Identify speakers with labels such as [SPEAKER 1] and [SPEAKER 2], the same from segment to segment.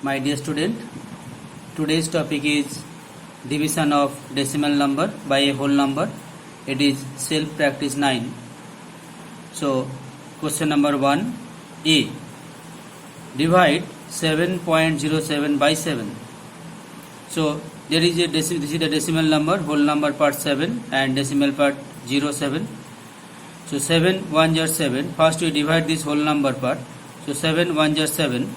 [SPEAKER 1] My dear student, today's topic is division of decimal number by a whole number. It is self practice 9. So question number 1, A. Divide 7.07 by 7. So there is this is the decimal number, whole number part 7 and decimal part 07. So 7 1 are 7. First we divide this whole number part. So 7 1 are 7.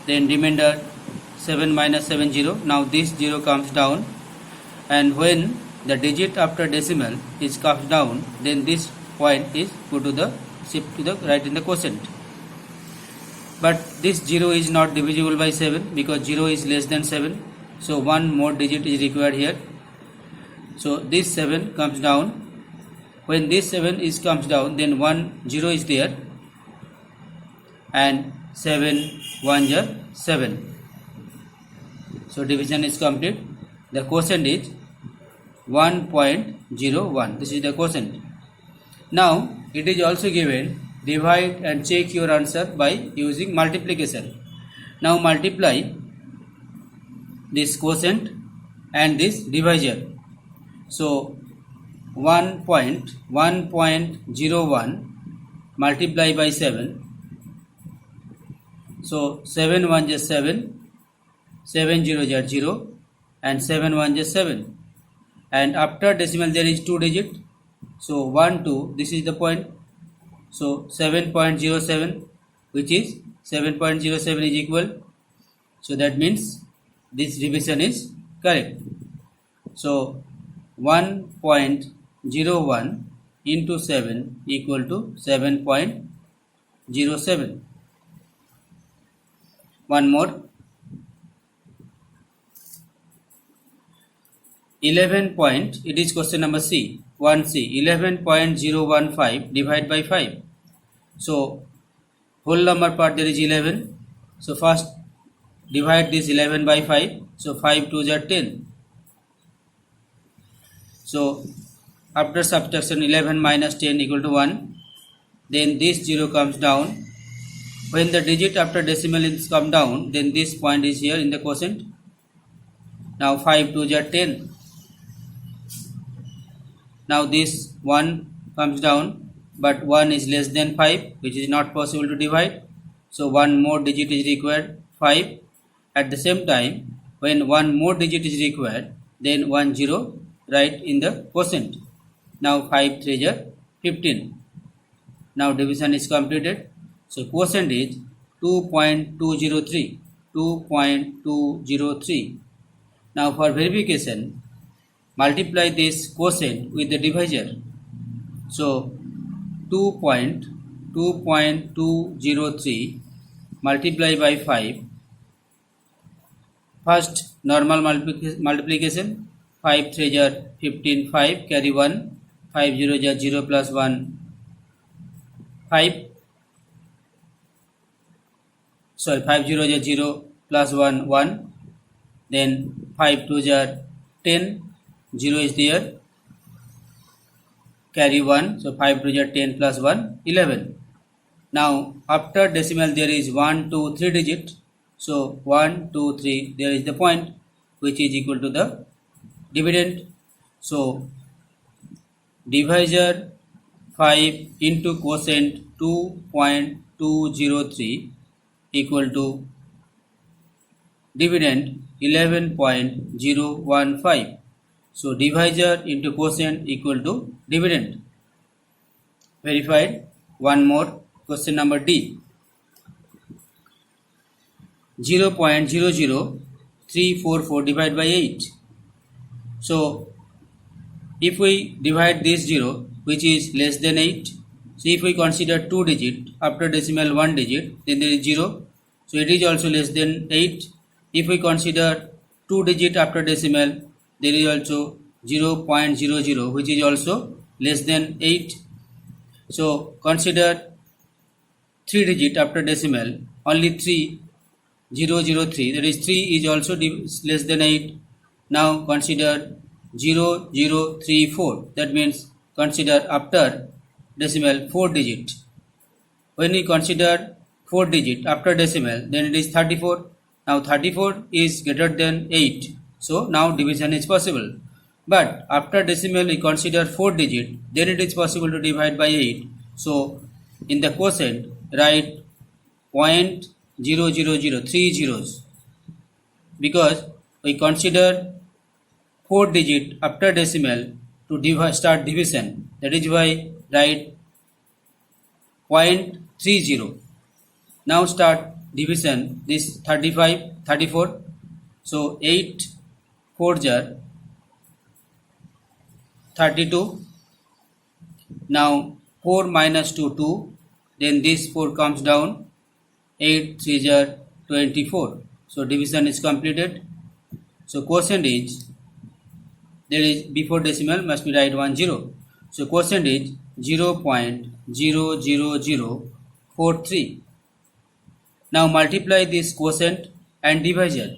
[SPEAKER 1] Then remainder 7 minus 7 0. Now this 0 comes down, and when the digit after decimal is comes down, then this point is put to the shift to the right in the quotient. But this 0 is not divisible by 7 because 0 is less than 7. So one more digit is required here. So this 7 comes down. When this 7 is comes down, then 1 0 is there, and 7 1 are 7. So division is complete. The quotient is 1.01. This is the quotient. Now it is also given divide and check your answer by using multiplication. Now multiply this quotient and this divisor. So 1.01 multiply by 7. So 7 1 is 7, 7 0 is 0, and 7 1 is 7. And after decimal there is 2 digit. So 1 2, this is the point. So 7.07, which is 7.07 is equal. So that means this division is correct. So 1.01 into 7 equal to 7.07. One more. 11 point, it is question number C, 1C, 11.015 divided by 5. So whole number part there is 11. So first divide this 11 by 5. So 5 2s are 10. So after subtraction 11 minus 10 equal to 1. Then this 0 comes down. When the digit after decimal is come down, then this point is here in the quotient. Now 5 2s are 10. Now this 1 comes down, but 1 is less than 5, which is not possible to divide. So one more digit is required, 5. At the same time, when one more digit is required, then 1 0 write in the quotient. Now 5 3s are 15. Now division is completed. So quotient is 2.203. 2.203. Now for verification, multiply this quotient with the divisor. So 2.203 multiply by 5. First normal multiplication. 5 3s are 15, 5 carry 1, 5 0s are 0 plus 1, 5. Sorry, 5 0s are 0 plus 1, 1. Then 5 2s are 10, 0 is there, carry 1. So 5 2s are 10 plus 1, 11. Now after decimal there is 1 2 3 digit. So 1 2 3, there is the point which is equal to the dividend. So divisor 5 into quotient 2.203 equal to dividend 11.015. So divisor into quotient equal to dividend. Verified. One more. Question number D. 0.00344 divided by 8. So if we divide this 0, which is less than 8, so if we consider 2 digit after decimal 1 digit, then there is 0. So it is also less than 8. If we consider 2 digit after decimal, there is also 0.00, which is also less than 8. So consider 3 digit after decimal, only 3003, that is 3 is also less than 8. Now consider 0034, that means consider after decimal 4 digit. When we consider 4 digit after decimal, then it is 34. Now 34 is greater than 8. So now division is possible. But after decimal we consider 4 digit, then it is possible to divide by 8. So in the quotient write 0.000, 3 zeros, because we consider 4 digit after decimal to start division. That is why write 0.30. Now start division. This 34. So 8 4s are 32. Now 4 minus 2. Then this 4 comes down. 8 3s are 24. So division is completed. So quotient is, there is before decimal must be write 10. So quotient is 0.00043. Now multiply this quotient and divisor,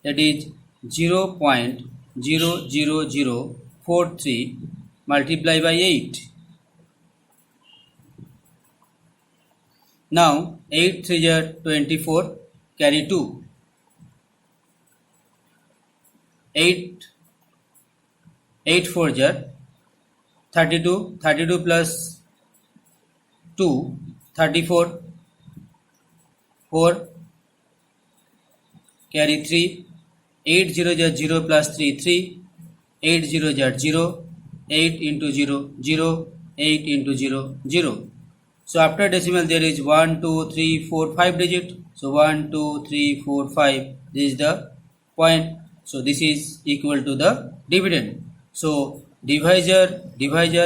[SPEAKER 1] that is 0.00043 multiply by 8. Now 8 3s are 24, carry 2. 8 4s are 32, 32 plus 2, 34, 4, carry 3, 8 0s are 0 plus 3, 3, 8 0s are 0, 8 into 0, 0, 8 into 0, 0. So after decimal there is 1, 2, 3, 4, 5 digit. So 1, 2, 3, 4, 5, this is the point. So this is equal to the dividend. So divisor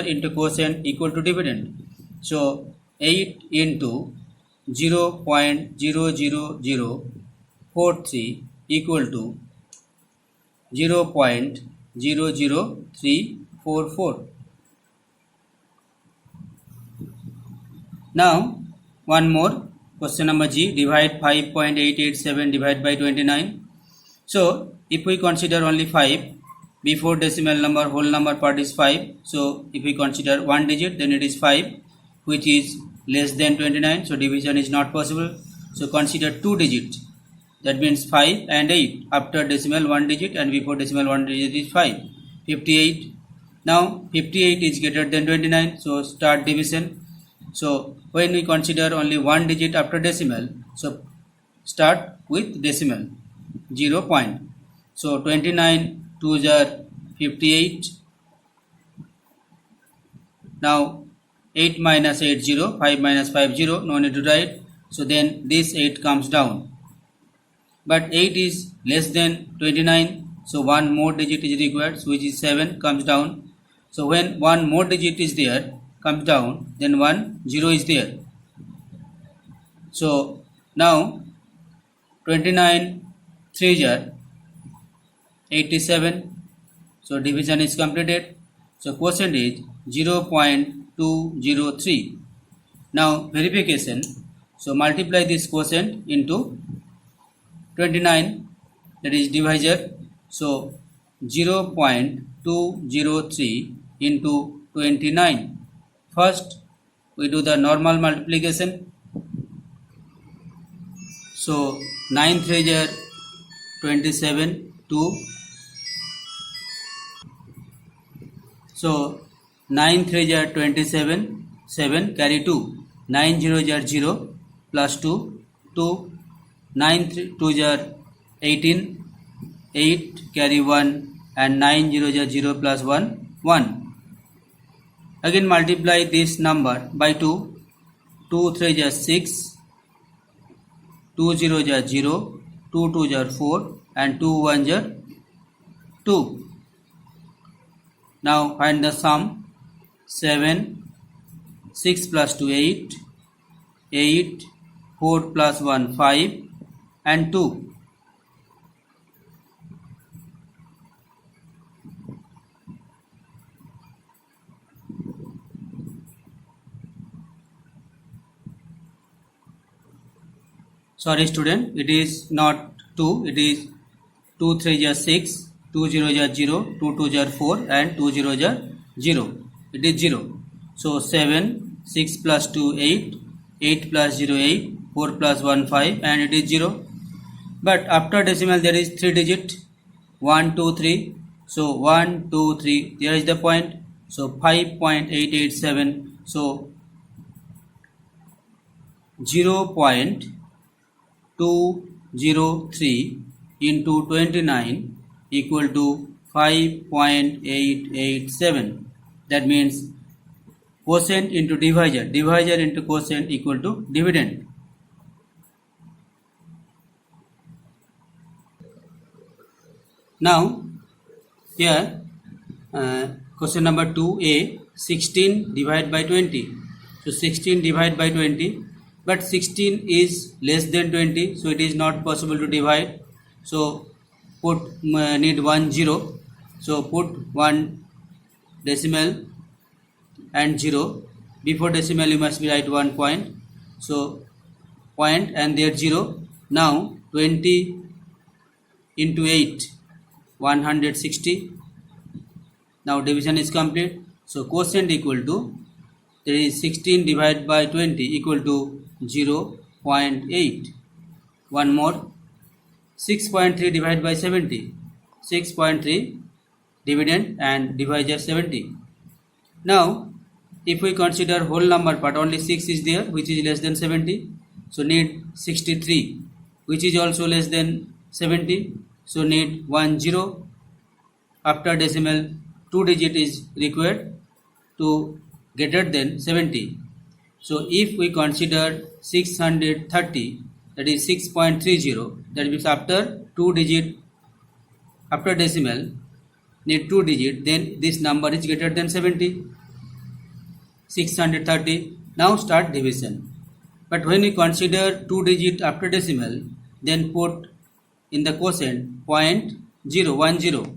[SPEAKER 1] into quotient equal to dividend. So 8 into 0.00043 equal to 0.00344. Now one more, question number G, divide 5.887 divided by 29. So if we consider only 5, before decimal number whole number part is 5. So if we consider one digit, then it is 5, which is less than 29. So division is not possible. So consider 2 digits, that means 5 and 8 after decimal 1 digit, and before decimal 1 digit is 5, 58. Now 58 is greater than 29. So start division. So when we consider only 1 digit after decimal, so start with decimal 0 point. So 29 2s are 58. Now 8 minus 8 0, 5 minus 5 0, no need to write. So then this 8 comes down. But 8 is less than 29. So one more digit is required, so which is 7 comes down. So when one more digit is there, comes down, then 1 0 is there. So now 29 3s are 87. So division is completed. So quotient is 0.203. Now verification. So multiply this quotient into 29, that is divisor. So 0.203 into 29. First we do the normal multiplication. So 9 3s are 27, 2. So 9 3s are 27, 7, carry 2. 9 0s are 0 plus 2, 2. 9 2s are 18, 8, carry 1, and 9 0s are 0 plus 1, 1. Again multiply this number by 2. 2 3s are 6, 2 0s are 0, 2 2s are 4, and 2 1s are 2. Now find the sum. 7, 6 plus 2 8, 8, 4 plus 1 5, and 2. Sorry student, it is not 2, it is 2 3s are 6, 2 0s are 0, 2 2s are 4, and 2 0s are 0. It is 0. So 7, 6 plus 2 8, 8 plus 0 8, 4 plus 1 5 and it is 0. But after decimal there is 3 digit 1 2 3. So 1 2 3, there is the point. So 5.887. So 0.203 into 29 equal to 5.887. That means quotient into divisor, divisor into quotient equal to dividend. Now here question number 2a, 16 divided by 20. So 16 divided by 20, but 16 is less than 20, so it is not possible to divide. So put need 1 0. So put 1 decimal and 0. Before decimal you must write 1 point. So point and there 0. Now 20 into 8, 160. Now division is complete. So quotient equal to, there is 16 divided by 20 equal to 0.8. One more, 6.3 divided by 70. 6.3 dividend and divisor 70. Now if we consider whole number part, only 6 is there which is less than 70. So need 63 which is also less than 70. So need 1 0. After decimal 2 digit is required to greater than 70. So if we consider 630, that is 6.30, that means after 2 digit, after decimal need 2 digit, then this number is greater than 70. 630. Now start division. But when we consider 2 digit after decimal, then put in the quotient 0.010.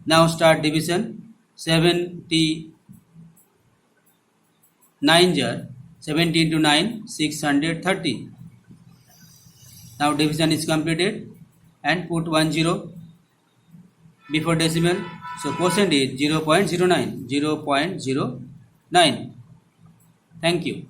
[SPEAKER 1] Now start division. 70 into 9, 630. Now division is completed and put 10 before decimal. So quotient is 0.09. Thank you.